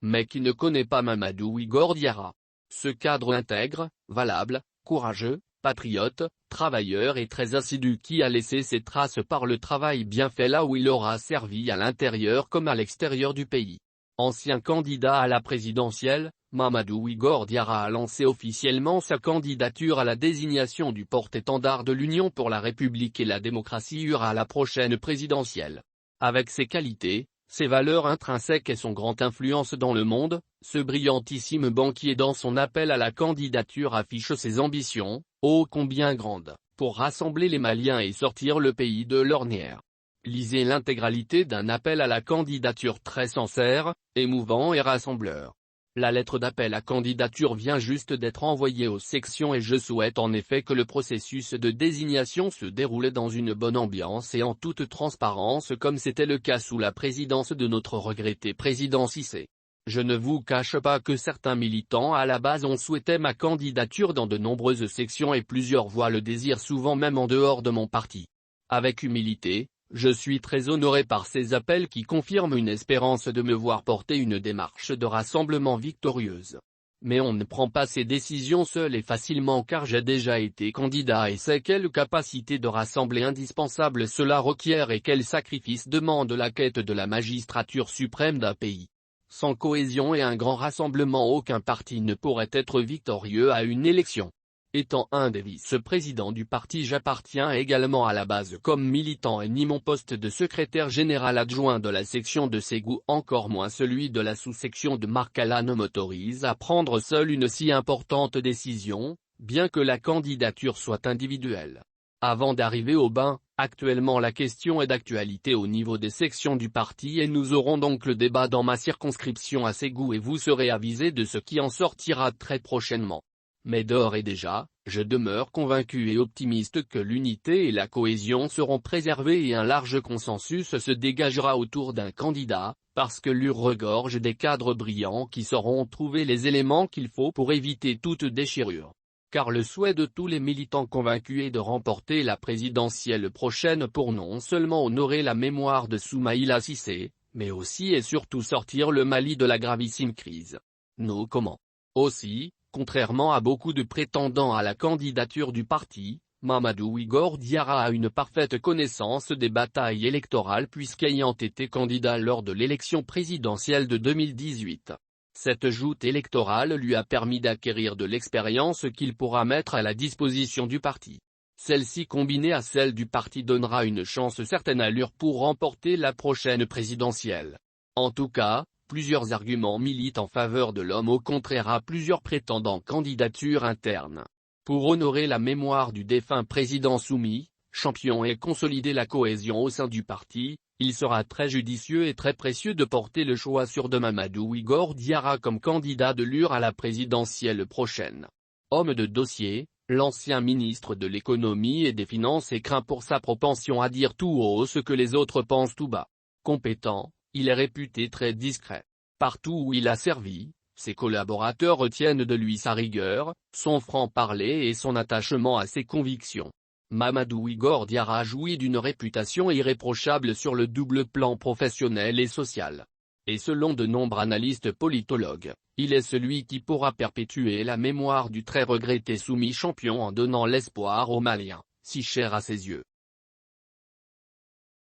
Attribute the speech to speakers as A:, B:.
A: mais qui ne connaît pas Mamadou Igor Diarra. Ce cadre intègre, valable, courageux, patriote, travailleur et très assidu qui a laissé ses traces par le travail bien fait là où il aura servi à l'intérieur comme à l'extérieur du pays. Ancien candidat à la présidentielle, Mamadou Igor Diarra a lancé officiellement sa candidature à la désignation du porte-étendard de l'Union pour la République et la démocratie à la prochaine présidentielle. Avec ses qualités, ses valeurs intrinsèques et son grande influence dans le monde, ce brillantissime banquier dans son appel à la candidature affiche ses ambitions, ô combien grandes, pour rassembler les Maliens et sortir le pays de l'ornière. Lisez l'intégralité d'un appel à la candidature très sincère, émouvant et rassembleur. La lettre d'appel à candidature vient juste d'être envoyée aux sections et je souhaite en effet que le processus de désignation se déroule dans une bonne ambiance et en toute transparence comme c'était le cas sous la présidence de notre regretté président Cissé. Je ne vous cache pas que certains militants à la base ont souhaité ma candidature dans de nombreuses sections et plusieurs voient le désir souvent même en dehors de mon parti. Avec humilité, je suis très honoré par ces appels qui confirment une espérance de me voir porter une démarche de rassemblement victorieuse. Mais on ne prend pas ces décisions seul et facilement car j'ai déjà été candidat et sais quelle capacité de rassembler indispensable cela requiert et quel sacrifice demande la quête de la magistrature suprême d'un pays. Sans cohésion et un grand rassemblement aucun parti ne pourrait être victorieux à une élection. Étant un des vice-présidents du parti j'appartiens également à la base comme militant et ni mon poste de secrétaire général adjoint de la section de Ségou encore moins celui de la sous-section de Marcala ne m'autorise à prendre seul une si importante décision, bien que la candidature soit individuelle. Avant d'arriver au bain, actuellement la question est d'actualité au niveau des sections du parti et nous aurons donc le débat dans ma circonscription à Ségou et vous serez avisés de ce qui en sortira très prochainement. Mais d'ores et déjà, je demeure convaincu et optimiste que l'unité et la cohésion seront préservées et un large consensus se dégagera autour d'un candidat, parce que l'UR regorge des cadres brillants qui sauront trouver les éléments qu'il faut pour éviter toute déchirure. Car le souhait de tous les militants convaincus est de remporter la présidentielle prochaine pour non seulement honorer la mémoire de Soumaïla Cissé, mais aussi et surtout sortir le Mali de la gravissime crise. Nos comment. Aussi, contrairement à beaucoup de prétendants à la candidature du parti, Mamadou Igor Diarra a une parfaite connaissance des batailles électorales puisqu'ayant été candidat lors de l'élection présidentielle de 2018. Cette joute électorale lui a permis d'acquérir de l'expérience qu'il pourra mettre à la disposition du parti. Celle-ci combinée à celle du parti donnera une chance certaine à l'UR pour remporter la prochaine présidentielle. En tout cas, plusieurs arguments militent en faveur de l'homme au contraire à plusieurs prétendants candidatures internes. Pour honorer la mémoire du défunt président soumis, champion et consolider la cohésion au sein du parti, il sera très judicieux et très précieux de porter le choix sur de Mamadou Igor Diarra comme candidat de l'UR à la présidentielle prochaine. Homme de dossier, l'ancien ministre de l'économie et des finances est craint pour sa propension à dire tout haut ce que les autres pensent tout bas. Compétent, il est réputé très discret. Partout où il a servi, ses collaborateurs retiennent de lui sa rigueur, son franc-parler et son attachement à ses convictions. Mamadou Igor Diarra jouit d'une réputation irréprochable sur le double plan professionnel et social. Et selon de nombreux analystes politologues, il est celui qui pourra perpétuer la mémoire du très regretté soumis champion en donnant l'espoir aux Maliens, si cher à ses yeux.